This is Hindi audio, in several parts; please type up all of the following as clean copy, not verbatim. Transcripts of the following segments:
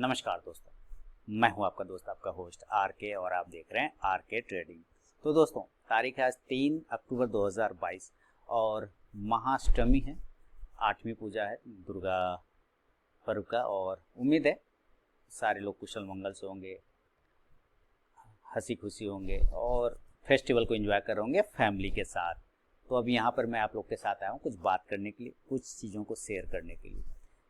नमस्कार दोस्तों, मैं हूं आपका दोस्त आपका होस्ट आर के और आप देख रहे हैं आर के ट्रेडिंग। तो दोस्तों, तारीख है आज 3 अक्टूबर 2022 और महाअष्टमी है, 8वीं पूजा है दुर्गा पर्व का। और उम्मीद है सारे लोग कुशल मंगल से होंगे, हंसी खुशी होंगे और फेस्टिवल को एंजॉय कर रहे होंगे फैमिली के साथ। तो अभी यहाँ पर मैं आप लोग के साथ आया हूँ कुछ बात करने के लिए, कुछ चीज़ों को शेयर करने के लिए।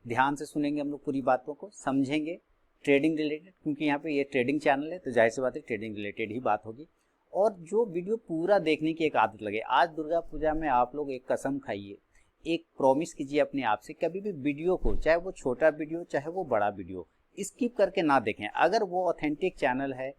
ध्यान से सुनेंगे हम लोग, पूरी बातों को समझेंगे ट्रेडिंग रिलेटेड, क्योंकि यहाँ पे ये ट्रेडिंग चैनल है तो जाहिर सी बात है ट्रेडिंग रिलेटेड ही बात होगी। और जो वीडियो पूरा देखने की एक आदत लगे, आज दुर्गा पूजा में आप लोग एक कसम खाइए, एक प्रॉमिस कीजिए अपने आप से, कभी भी वीडियो को, चाहे वो छोटा वीडियो चाहे वो बड़ा वीडियो, स्किप करके ना देखें। अगर वो ऑथेंटिक चैनल है,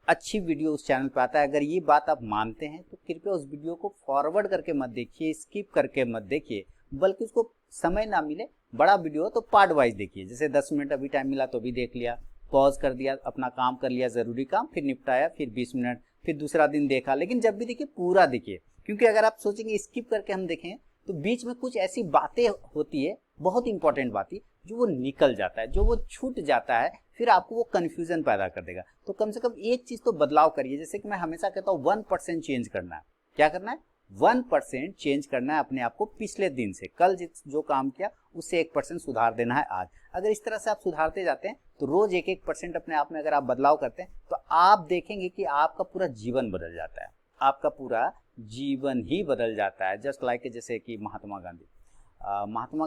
अच्छी वीडियो उस चैनल पर आता है, अगर ये बात आप मानते हैं तो कृपया उस वीडियो को फॉरवर्ड करके मत देखिए, स्किप करके मत देखिए, बल्कि उसको समय ना मिले, बड़ा वीडियो तो पार्ट वाइज देखिए। जैसे 10 मिनट अभी टाइम मिला तो भी देख लिया, पॉज कर दिया, अपना काम कर लिया, ज़रूरी काम, फिर निपटाया, फिर 20 मिनट, फिर दूसरा दिन देखा। लेकिन जब भी देखिए पूरा देखिए, क्योंकि अगर आप सोचेंगे स्किप करके हम देखें तो बीच में कुछ ऐसी बातें होती है, बहुत इंपॉर्टेंट बातें, जो वो निकल जाता है, जो वो छूट जाता है, फिर आपको वो कन्फ्यूजन पैदा कर देगा। तो कम से कम एक चीज़ तो बदलाव करिए। जैसे कि मैं हमेशा कहता हूँ 1% चेंज करना है। क्या करना है? 1% चेंज करना है अपने आप को। पिछले दिन से, कल जो काम किया उससे 1% सुधार देना है आज। अगर इस तरह से आप सुधारते जाते हैं तो रोज 1% अपने आप में अगर आप बदलाव करते हैं तो आप देखेंगे कि आपका पूरा जीवन बदल जाता है, आपका पूरा जीवन ही बदल जाता है। जस्ट लाइक जैसे कि महात्मा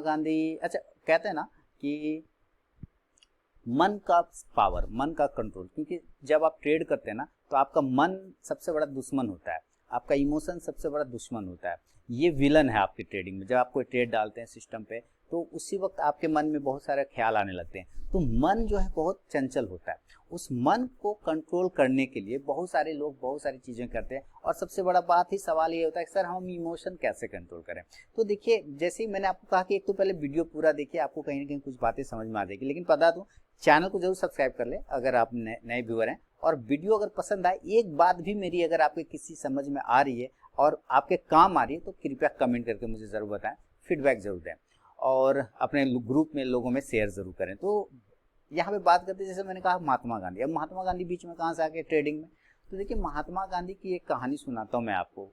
गांधी अच्छा कहते हैं ना कि मन का पावर, मन का कंट्रोल, क्योंकि जब आप ट्रेड करते हैं ना तो आपका मन सबसे बड़ा दुश्मन होता है, आपका इमोशन सबसे बड़ा दुश्मन होता है। ये विलन है आपकी ट्रेडिंग में। जब आप कोई ट्रेड डालते हैं सिस्टम पे तो उसी वक्त आपके मन में बहुत सारे ख्याल आने लगते हैं। तो मन जो है बहुत चंचल होता है। उस मन को कंट्रोल करने के लिए बहुत सारे लोग बहुत सारी चीज़ें करते हैं। और सबसे बड़ा बात ही सवाल ये होता है कि सर हम इमोशन कैसे कंट्रोल करें। तो देखिए, जैसे ही मैंने आपको कहा कि एक तो पहले वीडियो पूरा देखिए, आपको कहीं ना कहीं कुछ बातें समझ में आ जाएगी। लेकिन बता दूं, चैनल को जरूर सब्सक्राइब कर ले अगर आप नए व्यूअर हैं। और वीडियो अगर पसंद आए, एक बात भी मेरी अगर आपके किसी समझ में आ रही है और आपके काम आ रही है तो कृपया कमेंट करके मुझे ज़रूर बताएं, फीडबैक ज़रूर दें और अपने ग्रुप में लोगों में शेयर ज़रूर करें। तो यहाँ पे बात करते हैं, जैसे मैंने कहा महात्मा गांधी। अब महात्मा गांधी बीच में कहाँ से आ गए ट्रेडिंग में? तो देखिए, महात्मा गांधी की एक कहानी सुनाता हूँ मैं आपको।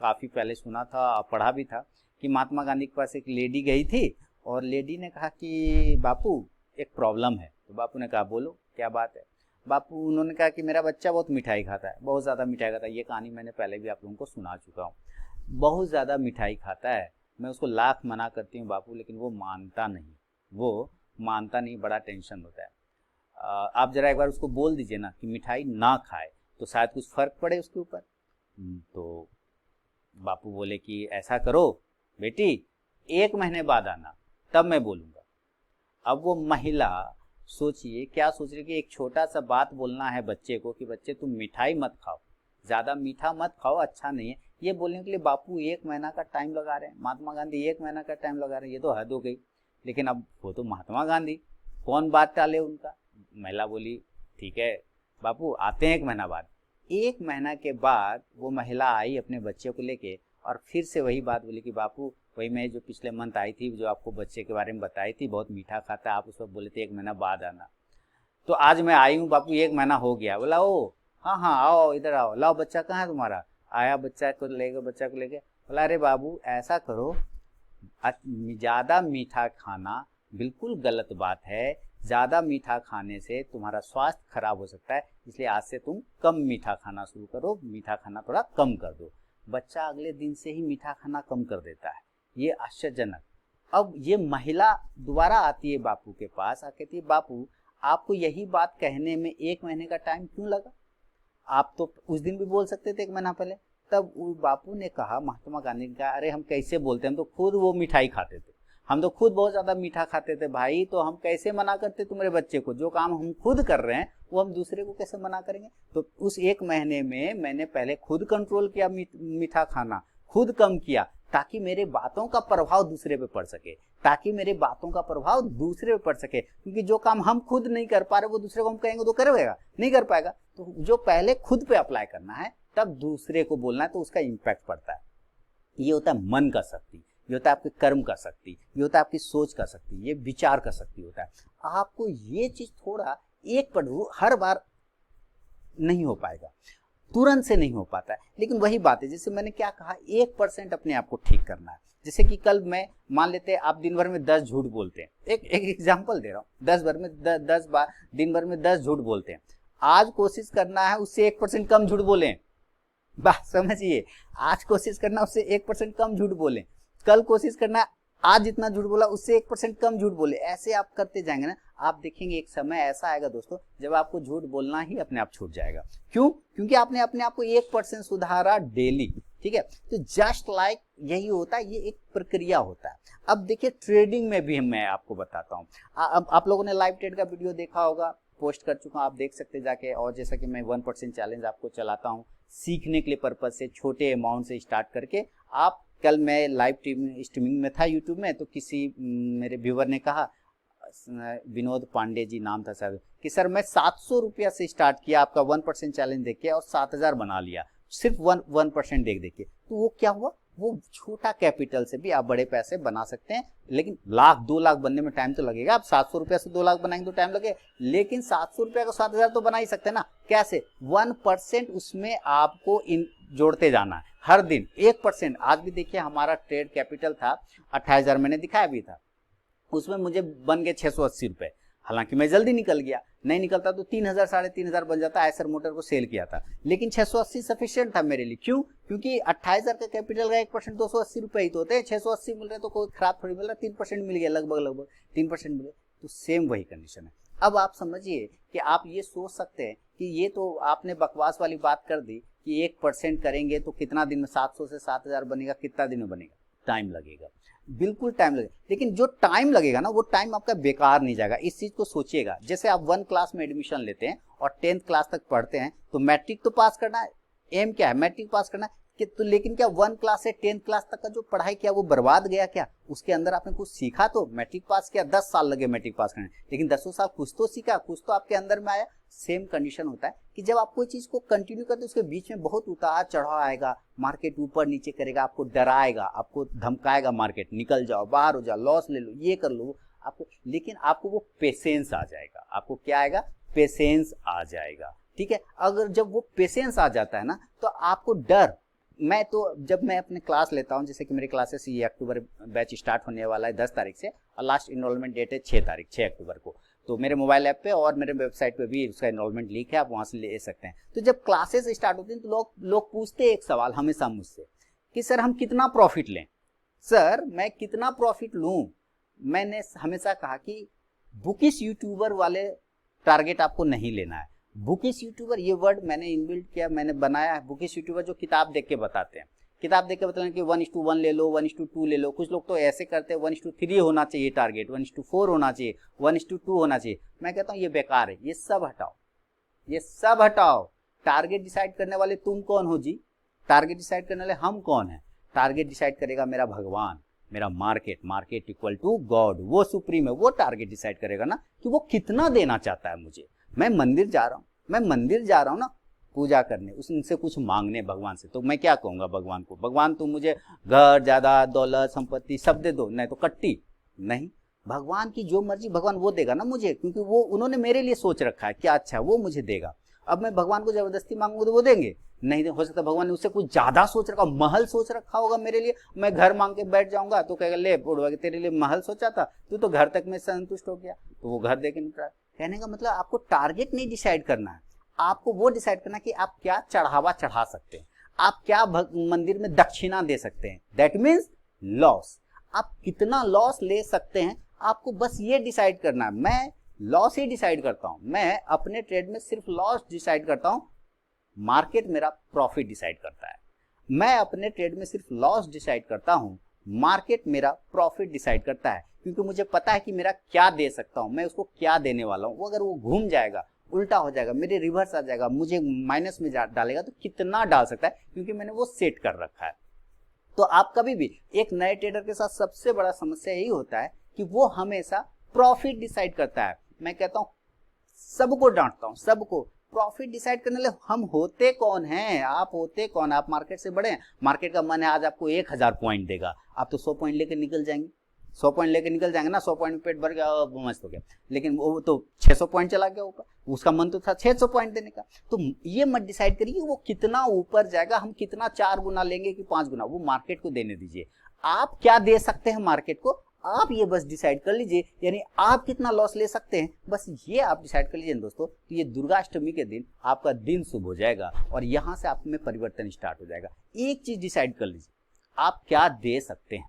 काफ़ी पहले सुना था, पढ़ा भी था कि महात्मा गांधी के पास एक लेडी गई थी और लेडी ने कहा कि बापू एक प्रॉब्लम है। तो बापू ने कहा बोलो क्या बात है। बापू उन्होंने कहा कि मेरा बच्चा बहुत मिठाई खाता है, बहुत ज़्यादा मिठाई खाता है। ये कहानी मैंने पहले भी आप लोगों को सुना चुका हूँ। बहुत ज़्यादा मिठाई खाता है, मैं उसको लाख मना करती हूँ बापू, लेकिन वो मानता नहीं, वो मानता नहीं, बड़ा टेंशन होता है। आप ज़रा एक बार उसको बोल दीजिए ना कि मिठाई ना खाए तो शायद कुछ फ़र्क पड़े उसके ऊपर। तो बापू बोले कि ऐसा करो बेटी, 1 महीने बाद आना, तब मैं बोलूँगा। अब वो महिला, सोचिए क्या सोच रही कि एक छोटा सा बात बोलना है बच्चे को कि बच्चे तुम मिठाई मत खाओ, ज़्यादा मीठा मत खाओ, अच्छा नहीं है। ये बोलने के लिए बापू 1 महीना का टाइम लगा रहे हैं। महात्मा गांधी 1 महीना का टाइम लगा रहे हैं, ये तो हद हो गई। लेकिन अब वो तो महात्मा गांधी, कौन बात टाले उनका। महिला बोली ठीक है बापू, आते हैं 1 महीना बाद। 1 महीना के बाद वो महिला आई अपने बच्चे को लेके और फिर से वही बात बोली कि बापू वही मैं जो पिछले मंथ आई थी, जो आपको बच्चे के बारे में बताई थी, बहुत मीठा खाता है, आप उस वक्त बोले थे 1 महीना बाद आना। तो आज मैं आई हूँ बापू, 1 महीना हो गया। बोला ओ हाँ हाँ आओ इधर आओ, लाओ बच्चा कहाँ है तुम्हारा। आया बच्चा को लेके। बोला अरे बाबू ऐसा करो, ज़्यादा मीठा खाना बिल्कुल गलत बात है। ज़्यादा मीठा खाने से तुम्हारा स्वास्थ्य खराब हो सकता है, इसलिए आज से तुम कम मीठा खाना शुरू करो, मीठा खाना थोड़ा कम कर दो। बच्चा अगले दिन से ही मीठा खाना कम कर देता है। ये आश्चर्यजनक। अब ये महिला दोबारा आती है बापू के पास, आ कहती है बापू आपको यही बात कहने में 1 महीने का टाइम क्यों लगा? आप तो उस दिन भी बोल सकते थे 1 महीना पहले। तब बापू ने कहा, महात्मा गांधी ने कहा, अरे हम कैसे बोलते, हम तो खुद वो मिठाई खाते थे, हम तो खुद बहुत ज़्यादा मीठा खाते थे भाई, तो हम कैसे मना करते तुम्हारे बच्चे को? जो काम हम खुद कर रहे हैं वो हम दूसरे को कैसे मना करेंगे? तो उस 1 महीने में मैंने पहले खुद कंट्रोल किया, मीठा खाना खुद कम किया, ताकि मेरे बातों का प्रभाव दूसरे पे पड़ सके, ताकि मेरे बातों का प्रभाव दूसरे पे पड़ सके। क्योंकि जो काम हम खुद नहीं कर पा रहे वो दूसरे को हम कहेंगे तो करेगा, नहीं कर पाएगा। तो जो पहले खुद पे अप्लाई करना है तब दूसरे को बोलना है, तो उसका इम्पैक्ट पड़ता है। ये होता है मन का शक्ति। ये होता है आपके कर्म का शक्ति, ये होता है आपकी सोच का शक्ति, ये विचार का शक्ति होता है। आपको ये चीज थोड़ा हर बार नहीं हो पाएगा, तुरंत से नहीं हो पाता है, लेकिन वही बात है जैसे मैंने क्या कहा, 1% अपने आप को ठीक करना है। जैसे कि कल मैं मान लेते हैं आप दिन भर में 10 झूठ बोलते हैं, एक एग्जांपल दे रहा हूँ, 10 बार दिन भर में 10 झूठ बोलते हैं। आज कोशिश करना है उससे 1% कम झूठ बोलें, बात समझिए, आज कोशिश करना उससे 1% कम झूठ बोलें, कल कोशिश करना आज जितना झूठ बोला उससे 1% कम झूठ बोले। ऐसे आप करते जाएंगे ना, आप देखेंगे एक समय ऐसा आएगा दोस्तों जब आपको झूठ बोलना ही अपने आप छूट जाएगा। क्यों? क्योंकि आपने अपने आप को 1% सुधारा डेली, ठीक है। तो जस्ट लाइक यही होता है, ये एक प्रक्रिया होता है। अब देखिए ट्रेडिंग में भी मैं आपको बताता हूँ, अब आप लोगों ने लाइव ट्रेड का वीडियो देखा होगा, पोस्ट कर चुका हूँ, आप देख सकते जाके। और जैसा कि मैं 1% चैलेंज आपको चलाता हूँ सीखने के लिए पर्पज से, छोटे अमाउंट से स्टार्ट करके। आप कल मैं लाइव स्ट्रीमिंग में था यूट्यूब में, तो किसी मेरे व्यूवर ने कहा, विनोद पांडे जी नाम था सर, कि सर मैं 700 रुपया से स्टार्ट किया आपका 1% चैलेंज देख के और 7000 बना लिया सिर्फ 1% देख के। तो वो क्या हुआ, वो छोटा कैपिटल से भी आप बड़े पैसे बना सकते हैं। लेकिन लाख 2 लाख बनने में टाइम तो लगेगा। आप 700 रुपया से 2 लाख बनाएंगे तो टाइम लगे, लेकिन 700 रुपया का 7000 तो बना ही सकते हैं ना। कैसे? 1% उसमें आपको जोड़ते जाना है हर दिन 1%। आज भी देखिए हमारा ट्रेड कैपिटल था 28,000, मैंने दिखाया भी था, उसमें मुझे बन गए 680 रुपए। हालांकि मैं जल्दी निकल गया, नहीं निकलता तो 3000 3,500 बन जाता। आयसर मोटर को सेल किया था, लेकिन 680 सफिशिएंट था मेरे लिए। क्यों? क्योंकि 28,000 का कैपिटल का 1% 280 रुपए ही तो होते हैं। 680 मिल रहे तो कोई खराब थोड़ी मिल रहा, 3% मिल गया, लगभग 3% मिले। तो सेम वही कंडीशन है। अब आप समझिए कि आप ये सोच सकते हैं कि ये तो आपने बकवास वाली बात कर दी कि 1% करेंगे तो कितना दिन में 700 से 7000 बनेगा, कितना दिन में बनेगा? टाइम लगेगा, बिल्कुल टाइम लगेगा। लेकिन जो टाइम लगेगा ना, वो टाइम आपका बेकार नहीं जाएगा। इस चीज को सोचिएगा। जैसे आप 1 क्लास में एडमिशन लेते हैं और 10th क्लास तक पढ़ते हैं, तो मैट्रिक तो पास करना है, एम क्या है, मैट्रिक पास करना है कि, तो लेकिन क्या 1 क्लास से 10th क्लास तक का जो पढ़ाई किया वो बर्बाद गया क्या? उसके अंदर आपने कुछ सीखा? तो मैट्रिक पास किया, 10 साल लगे मैट्रिक पास करने, लेकिन 10 साल कुछ तो सीखा, कुछ तो आपके अंदर में आया। सेम कंडीशन होता है कि जब आप कोई चीज को कंटिन्यू करते हैं, उसके बीच में बहुत उतार चढ़ाव आएगा, मार्केट ऊपर नीचे करेगा, आपको डराएगा, आपको धमकाएगा, मार्केट निकल जाओ, बाहर हो जाओ, लॉस ले लो, ये कर लो आपको। लेकिन आपको वो पेशेंस आ जाएगा। आपको क्या आएगा? पेशेंस आ जाएगा, ठीक है। अगर जब वो पेशेंस आ जाता है ना, तो आपको डर, मैं तो जब मैं अपने क्लास लेता हूं, जैसे कि मेरे क्लासेस ये अक्टूबर बैच स्टार्ट होने वाला है 10 तारीख से, और लास्ट इनरोलमेंट डेट है 6 अक्टूबर को। तो मेरे मोबाइल ऐप पे और मेरे वेबसाइट पे भी उसका इनरोलमेंट लिंक है, आप वहां से ले सकते हैं। तो जब क्लासेस स्टार्ट होती हैं तो लोग पूछते हैं एक सवाल हमेशा मुझसे कि सर हम कितना प्रॉफिट लें, सर मैं कितना प्रॉफिट लूं। मैंने हमेशा कहा कि बुकिश यूट्यूबर वाले टारगेट आपको नहीं लेना है। बुकिश यूट्यूबर, ये वर्ड मैंने इनबिल्ट किया, मैंने बनाया है। बुकिश यूट्यूबर जो किताब देख के बताते हैं, किताब देख के बताते कि 1:1 ले लो, 1:2 ले लो। कुछ लोग तो ऐसे करते हैं 1:3 होना चाहिए टारगेट, 1:4 होना चाहिए, 1:2 होना चाहिए। मैं कहता हूँ ये बेकार है, ये सब हटाओ, ये सब हटाओ। टारगेट डिसाइड करने वाले तुम कौन हो जी? टारगेट डिसाइड करने वाले हम कौन है? टारगेट डिसाइड करेगा मेरा भगवान, मेरा मार्केट इक्वल टू गॉड, वो सुप्रीम है। वो टारगेट डिसाइड करेगा ना कि वो कितना देना चाहता है मुझे। मैं मंदिर जा रहा हूँ ना पूजा करने, उनसे कुछ मांगने भगवान से, तो मैं क्या कहूंगा भगवान को? भगवान तुम मुझे घर, जायदाद, दौलत, संपत्ति सब दे दो, नहीं तो कट्टी नहीं। भगवान की जो मर्जी भगवान वो देगा ना मुझे, क्योंकि वो उन्होंने मेरे लिए सोच रखा है क्या अच्छा वो मुझे देगा। अब मैं भगवान को जबरदस्ती मांगूंगा तो वो देंगे नहीं? हो सकता भगवान ने उससे कुछ ज्यादा सोच रखा, महल सोच रखा होगा मेरे लिए। मैं घर मांग के बैठ जाऊंगा तो कहेगा ले बुढ़वा, तेरे लिए महल सोचा था, तू तो घर तक में संतुष्ट हो गया, तो वो घर दे के निपटा। कहने का मतलब आपको टारगेट नहीं डिसाइड करना है, आपको वो डिसाइड करना कि आप क्या चढ़ावा चढ़ा सकते हैं, आप क्या मंदिर में दक्षिणा दे सकते हैं। दैट मीन्स लॉस, आप कितना लॉस ले सकते हैं, आपको बस ये डिसाइड करना है। मैं लॉस ही डिसाइड करता हूं, मैं अपने ट्रेड में सिर्फ लॉस डिसाइड करता हूं, मार्केट मेरा प्रॉफिट डिसाइड करता है। मैं अपने ट्रेड में सिर्फ लॉस डिसाइड करता हूं, मार्केट मेरा प्रॉफिट डिसाइड करता है, क्योंकि मुझे पता है कि मेरा क्या दे सकता हूं, मैं उसको क्या देने वाला हूं। वो अगर वो घूम जाएगा, उल्टा हो जाएगा, मेरे रिवर्स आ जाएगा, मुझे माइनस में डालेगा, तो कितना डाल सकता है, क्योंकि मैंने वो सेट कर रखा है। तो आप कभी भी एक नए ट्रेडर के साथ सबसे बड़ा समस्या यही होता है कि वो हमेशा प्रॉफिट डिसाइड करता है। मैं कहता हूं सबको डांटता हूं, सबको, प्रॉफिट डिसाइड करने लिए हम होते कौन हैं? आप होते कौन? आप मार्केट से बड़े हैं, मार्केट का मन है आज आपको 1000 पॉइंट देगा, आप तो 100 पॉइंट लेकर निकल जाएंगे, 100 पॉइंट लेकर निकल जाएंगे ना, 100 पॉइंट में पेट भर गया, मस्त हो गया। लेकिन वो तो 600 पॉइंट चला गया ऊपर, उसका मन तो था 600 पॉइंट देने का। तो ये मत डिसाइड करिए कि वो कितना ऊपर जाएगा, हम कितना 4 गुना लेंगे कि 5 गुना, वो मार्केट को देने दीजिए। आप क्या दे सकते हैं मार्केट को, आप ये बस डिसाइड कर लीजिए, यानी आप कितना लॉस ले सकते हैं, बस ये आप डिसाइड कर लीजिए दोस्तों। तो ये दुर्गाष्टमी के दिन आपका दिन शुभ हो जाएगा और यहाँ से आप में परिवर्तन स्टार्ट हो जाएगा। एक चीज डिसाइड कर लीजिए, आप क्या दे सकते हैं,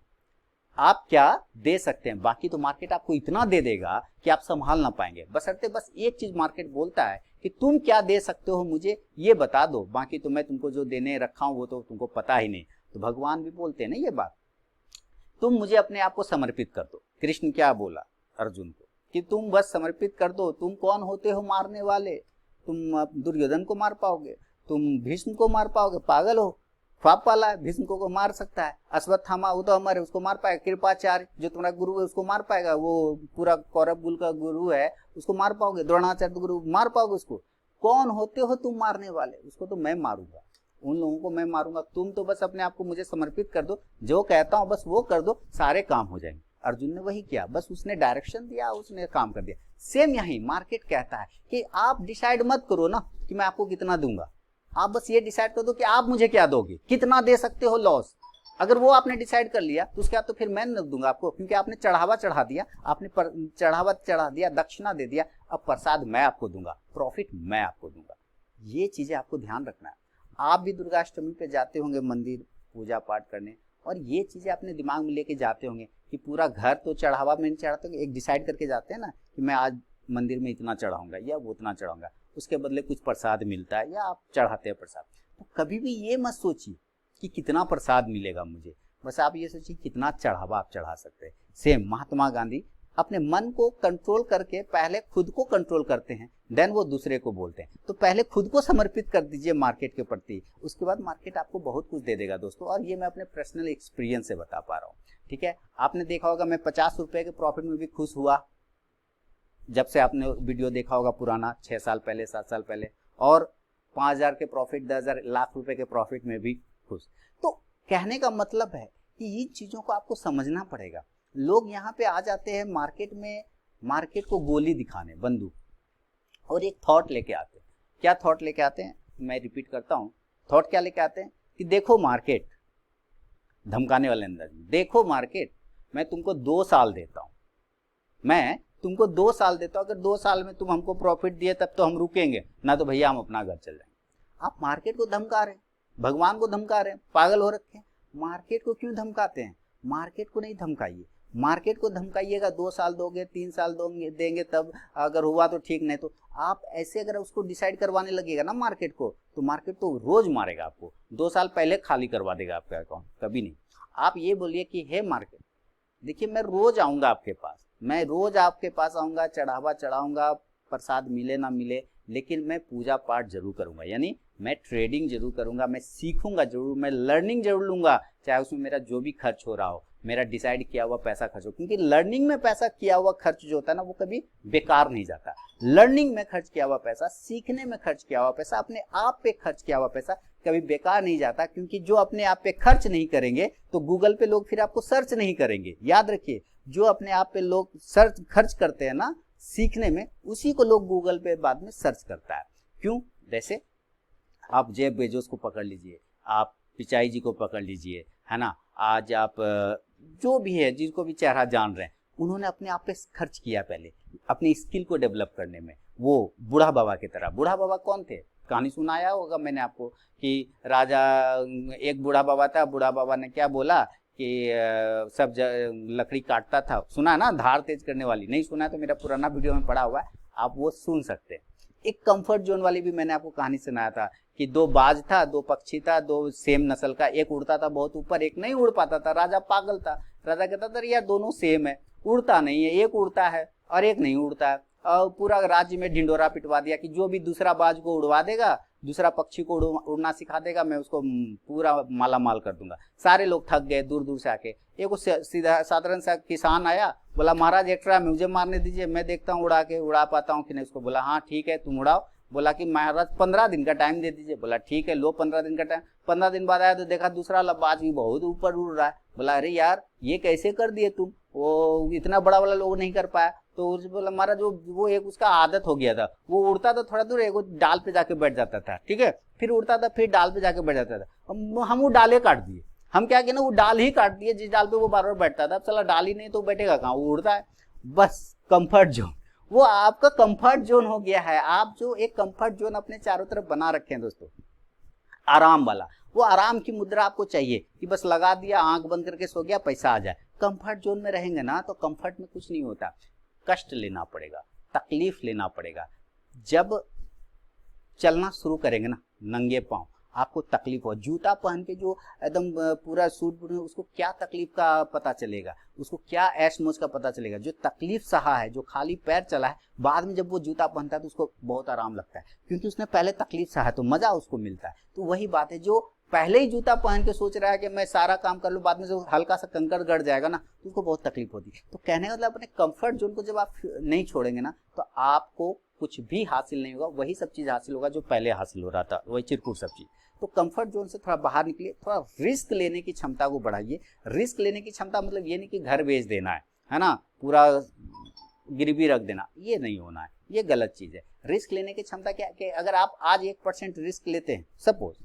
आप क्या दे सकते हैं। बाकी तो मार्केट आपको इतना दे देगा कि आप संभाल ना पाएंगे। बशर्ते बस एक चीज मार्केट बोलता है कि तुम क्या दे सकते हो, मुझे ये बता दो, बाकी तो मैं तुमको जो देने रखा हूं वो तो तुमको पता ही नहीं। तो भगवान भी बोलते हैं ना ये बात, तुम मुझे अपने आप को समर्पित कर दो। कृष्ण क्या बोला अर्जुन को कि तुम बस समर्पित कर दो। तुम कौन होते हो मारने वाले, तुम दुर्योधन को मार पाओगे, तुम भीष्म को मार पाओगे, पागल हो, ख्वाब वाला है, भीष्म को मार सकता है, अश्वत्थामा वो तो अमर है, उसको मार पाएगा, कृपाचार्य जो तुम्हारा गुरु है उसको मार पाएगा, वो पूरा कौरव कुल का गुरु है उसको मार पाओगे, द्रोणाचार्य गुरु मार पाओगे उसको। कौन होते हो तुम मारने वाले, उसको तो मैं मारूंगा, उन लोगों को मैं मारूंगा। तुम तो बस अपने आप को मुझे समर्पित कर दो, जो कहता हूं बस वो कर दो, सारे काम हो जाएंगे। अर्जुन ने वही किया, बस उसने डायरेक्शन दिया, उसने काम कर दिया। सेम यही मार्केट कहता है कि आप डिसाइड मत करो ना कि मैं आपको कितना दूंगा, आप बस ये डिसाइड कर दो कि आप मुझे क्या दोगे, कितना दे सकते हो लॉस। अगर वो आपने डिसाइड कर लिया तो उसके बाद तो फिर मैं न दूंगा आपको, क्योंकि आपने चढ़ावा चढ़ा दिया, आपने चढ़ावा चढ़ा दिया, दक्षिणा दे दिया, अब प्रसाद मैं आपको दूंगा, प्रॉफिट मैं आपको दूंगा। ये चीजें आपको ध्यान रखना है। आप भी दुर्गाष्टमी पे जाते होंगे मंदिर पूजा पाठ करने, और ये चीजें अपने दिमाग में लेके जाते होंगे कि पूरा घर तो चढ़ावा में नहीं चढ़ाते, एक डिसाइड करके जाते हैं ना कि मैं आज मंदिर में इतना चढ़ाऊंगा या वो उतना चढ़ाऊंगा, उसके बदले कुछ प्रसाद मिलता है या आप चढ़ाते हैं प्रसाद। तो कभी भी ये मत सोचिए कि कितना प्रसाद मिलेगा मुझे, बस आप ये सोचिए कितना चढ़ावा आप चढ़ा सकते हैं। सेम महात्मा गांधी अपने मन को कंट्रोल करके पहले खुद को कंट्रोल करते हैं, देन वो दूसरे को बोलते हैं। तो पहले खुद को समर्पित कर दीजिए मार्केट के प्रति, उसके बाद मार्केट आपको बहुत कुछ दे देगा दोस्तों। और ये मैं अपने पर्सनल एक्सपीरियंस से बता पा रहा हूँ, ठीक है। आपने देखा होगा मैं 50 रुपए के प्रॉफिट में भी खुश हुआ, जब से आपने वीडियो देखा होगा पुराना 6 साल पहले 7 साल पहले, और 5000 के प्रॉफिट 10,000 लाख रुपए के प्रॉफिट में भी खुश। तो कहने का मतलब है कि इन चीजों को आपको समझना पड़ेगा। लोग यहाँ पे आ जाते हैं मार्केट में, मार्केट को गोली दिखाने, बंदूक, और एक थॉट लेके आते हैं। क्या थॉट लेके आते हैं, मैं रिपीट करता हूँ, थॉट क्या लेके आते हैं कि देखो मार्केट, धमकाने वाले अंदाज में, देखो मार्केट मैं तुमको 2 साल देता हूँ, मैं तुमको 2 साल देता हूँ, अगर 2 साल में तुम हमको प्रॉफिट दिए तब तो हम रुकेंगे, ना तो भैया हम अपना घर चल जाएंगे। आप मार्केट को धमका रहे हैं, भगवान को धमका रहे हैं, पागल हो रखे हैं। मार्केट को क्यों धमकाते हैं, मार्केट को नहीं धमकाइए। मार्केट को धमकाइएगा 2 साल दोगे 3 साल देंगे तब अगर हुआ तो ठीक, नहीं तो आप ऐसे अगर उसको डिसाइड करवाने लगेगा ना मार्केट को, तो मार्केट तो रोज मारेगा आपको, 2 साल पहले खाली करवा देगा आपका अकाउंट, कभी नहीं। आप ये बोलिए कि हे मार्केट देखिए मैं रोज आऊंगा आपके पास, मैं रोज आपके पास आऊंगा, चढ़ावा चढ़ाऊंगा, प्रसाद मिले ना मिले, लेकिन मैं पूजा पाठ जरूर करूंगा, यानी मैं ट्रेडिंग जरूर करूंगा, मैं सीखूंगा जरूर, मैं लर्निंग जरूर लूंगा, चाहे उसमें मेरा जो भी खर्च हो रहा हो, मेरा डिसाइड किया हुआ पैसा खर्च हो, क्योंकि लर्निंग में पैसा किया हुआ खर्च जो होता है ना वो कभी बेकार नहीं जाता। लर्निंग में खर्च किया हुआ पैसा, सीखने में खर्च किया हुआ पैसा, अपने आप पे खर्च किया हुआ पैसा कभी बेकार नहीं जाता, क्योंकि जो अपने आप पे खर्च नहीं करेंगे तो गूगल पे लोग फिर आपको सर्च नहीं करेंगे। याद रखिए, जो अपने आप पे लोग सर्च खर्च करते हैं ना सीखने में, उसी को लोग गूगल पे बाद में सर्च करता है। क्यों? जैसे आप जेफ बेजोस को पकड़ लीजिए, आप पिचाई जी को पकड़ लीजिए, है ना, आज आप जो भी है जिसको भी चेहरा जान रहे हैं, उन्होंने अपने आप पे खर्च किया पहले अपनी स्किल को डेवलप करने में। वो बूढ़ा बाबा की तरह, बूढ़ा बाबा कौन थे, कहानी सुनाया होगा मैंने आपको कि राजा, एक बूढ़ा बाबा था, बूढ़ा बाबा ने क्या बोला कि सब लकड़ी काटता था, सुना ना, धार तेज करने वाली, नहीं सुना तो मेरा पुराना वीडियो में पड़ा हुआ है, आप वो सुन सकते हैं। एक कंफर्ट जोन वाली भी मैंने आपको कहानी सुनाया था कि 2 बाज था, 2 पक्षी था, 2 सेम नस्ल का, एक उड़ता था बहुत ऊपर, एक नहीं उड़ पाता था। राजा पागल था, राजा कहता था यार दोनों सेम है, उड़ता नहीं है, एक उड़ता है और एक नहीं उड़ता है, और पूरा राज्य में ढिंडोरा पिटवा दिया कि जो भी दूसरा बाज को उड़वा देगा, दूसरा पक्षी को उड़ना सिखा देगा, मैं उसको पूरा माला माल कर दूंगा। सारे लोग थक गए दूर दूर से आके, एक सीधा साधारण सा किसान आया, बोला महाराज एक्स्ट्रा मुझे मारने दीजिए, मैं देखता हूँ उड़ा पाता हूँ कि नहीं। उसको बोला हाँ ठीक है तुम उड़ाओ, बोला कि महाराज 15 दिन का टाइम दे दीजिए। बोला ठीक है, लो 15 दिन का टाइम। 15 दिन बाद आया तो देखा दूसरा लबाज भी बहुत ऊपर उड़ रहा है। बोला अरे यार ये कैसे कर दिए तुम, वो इतना बड़ा वाला लोग नहीं कर पाया। तो उसने बोला महाराज वो एक उसका आदत हो गया था, वो उड़ता था थोड़ा दूर, एक डाल पे जाके बैठ जाता था, ठीक है, फिर उड़ता था फिर डाल पे जाके बैठ जाता था। हम वो डाले काट दिए, हम क्या किए ना, वो डाल ही काट दिए जिस डाल पे वो बार बार बैठता था। अब चला डाल ही नहीं तो बैठेगा कहाँ, वो उड़ता है। बस कंफर्ट जोन, वो आपका कंफर्ट जोन हो गया है। आप जो एक कंफर्ट जोन अपने चारों तरफ बना रखे हैं दोस्तों, आराम वाला, वो आराम की मुद्रा आपको चाहिए कि बस लगा दिया, आंख बंद करके सो गया, पैसा आ जाए। कंफर्ट जोन में रहेंगे ना तो कंफर्ट में कुछ नहीं होता, कष्ट लेना पड़ेगा, तकलीफ लेना पड़ेगा। जब चलना शुरू करेंगे ना नंगे पांव, आपको तकलीफ हो। जूता पहन के जो एकदम पूरा सूट, उसको क्या तकलीफ का पता चलेगा, उसको क्या ऐश मौज का पता चलेगा। जो तकलीफ सहा है, जो खाली पैर चला है, बाद में जब वो जूता पहनता है तो उसको बहुत आराम लगता है, क्योंकि उसने पहले तकलीफ सहा है तो मजा उसको मिलता है। तो वही बात है, जो पहले ही जूता पहन के सोच रहा है कि मैं सारा काम कर लूँ, बाद में जो हल्का सा कंकड़ गड़ जाएगा ना तो उसको बहुत तकलीफ होती है। तो कहने का मतलब अपने कंफर्ट जोन को जब आप नहीं छोड़ेंगे ना तो आपको कुछ भी हासिल नहीं होगा, वही सब चीज हासिल होगा जो पहले हासिल हो रहा था, वही चिरकुट सब चीज। तो कंफर्ट जोन से थोड़ा बाहर निकलिए, थोड़ा रिस्क लेने की क्षमता को बढ़ाइए। रिस्क लेने की क्षमता मतलब ये नहीं कि घर बेच देना है ना, पूरा गिरवी रख देना, ये नहीं होना है, ये गलत चीज है। रिस्क लेने की क्षमता क्या कि अगर आप आज 1% रिस्क लेते हैं सपोज,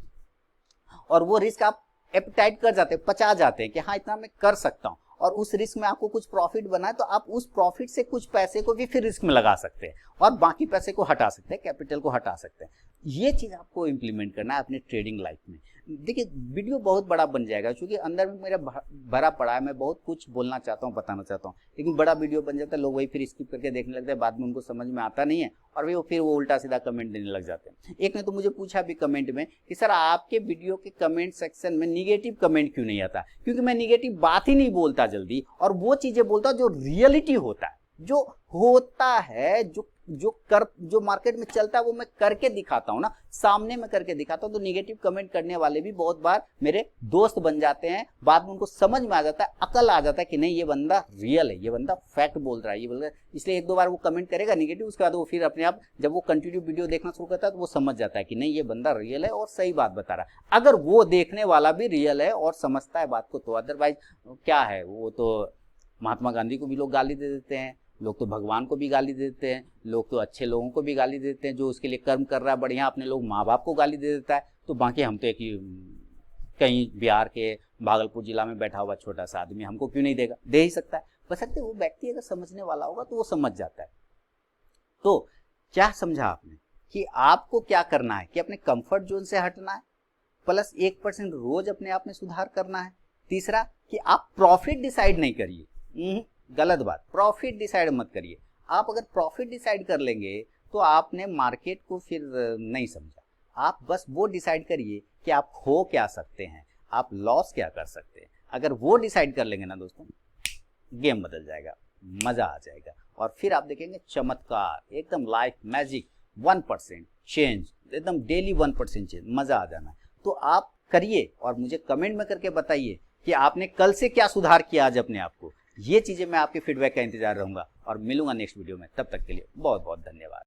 और वो रिस्क आप एपेटाइट कर जाते हैं, पचा जाते हैं कि हाँ इतना मैं कर सकता हूँ, और उस रिस्क में आपको कुछ प्रॉफिट बना है तो आप उस प्रॉफिट से कुछ पैसे को भी फिर रिस्क में लगा सकते हैं और बाकी पैसे को हटा सकते हैं, कैपिटल को हटा सकते हैं। ये चीज आपको इंप्लीमेंट करना है अपने ट्रेडिंग लाइफ में। देखिए वीडियो बहुत बड़ा बन जाएगा क्योंकि अंदर में मेरा भरा पड़ा है, मैं बहुत कुछ बोलना चाहता हूँ, बताना चाहता हूँ, लेकिन बड़ा वीडियो बन जाता है, लोग वही फिर स्किप करके देखने लगते हैं, बाद में उनको समझ में आता नहीं है और फिर वो उल्टा सीधा कमेंट देने लग जाते हैं। एक ने तो मुझे पूछा भी कमेंट में कि सर आपके वीडियो के कमेंट सेक्शन में निगेटिव कमेंट क्यों नहीं आता? क्योंकि मैं निगेटिव बात ही नहीं बोलता जल्दी, और वो चीजें बोलता जो रियलिटी होता है, जो होता है, जो मार्केट में चलता है वो मैं करके दिखाता हूँ ना, सामने में करके दिखाता हूँ। तो निगेटिव कमेंट करने वाले भी बहुत बार मेरे दोस्त बन जाते हैं, बाद में उनको समझ में आ जाता है, अकल आ जाता है कि नहीं ये बंदा रियल है, ये बंदा फैक्ट बोल रहा है, ये बोल रहा है। इसलिए एक दो बार वो कमेंट करेगा निगेटिव, उसके बाद वो फिर अपने आप जब वो कंटिन्यू वीडियो देखना शुरू करता है तो वो समझ जाता है कि नहीं ये बंदा रियल है और सही बात बता रहा है। अगर वो देखने वाला भी रियल है और समझता है बात को, तो अदरवाइज क्या है, वो तो महात्मा गांधी को भी लोग गाली दे देते हैं, लोग तो भगवान को भी गाली दे देते हैं, लोग तो अच्छे लोगों को भी गाली दे देते हैं, जो उसके लिए कर्म कर रहा है बढ़िया, अपने लोग माँ बाप को गाली दे देता है। तो बाकी हम तो एक ही कहीं बिहार के भागलपुर जिला में बैठा हुआ छोटा सा आदमी, हमको क्यों नहीं देगा? दे ही सकता है, बशर्ते वो व्यक्ति अगर समझने वाला होगा तो वो समझ जाता है। तो क्या समझा आपने कि आपको क्या करना है कि अपने कंफर्ट जोन से हटना है, प्लस 1% रोज अपने आप में सुधार करना है। तीसरा कि आप प्रॉफिट डिसाइड नहीं करिए, गलत बात, प्रॉफिट डिसाइड मत करिए। आप अगर प्रॉफिट डिसाइड कर लेंगे तो आपने मार्केट को फिर नहीं समझा। आप बस वो डिसाइड करिए कि आप खो क्या सकते हैं, आप लॉस क्या कर सकते हैं। अगर वो डिसाइड कर लेंगे ना दोस्तों, गेम बदल जाएगा, मजा आ जाएगा, और फिर आप देखेंगे चमत्कार, एकदम लाइफ मैजिक, 1% चेंज, एकदम डेली 1% चेंज, मजा आ जाना। तो आप करिए और मुझे कमेंट में करके बताइए कि आपने कल से क्या सुधार किया आज अपने आप को। ये चीजें मैं आपके फीडबैक का इंतजार रहूंगा और मिलूंगा नेक्स्ट वीडियो में। तब तक के लिए बहुत बहुत धन्यवाद।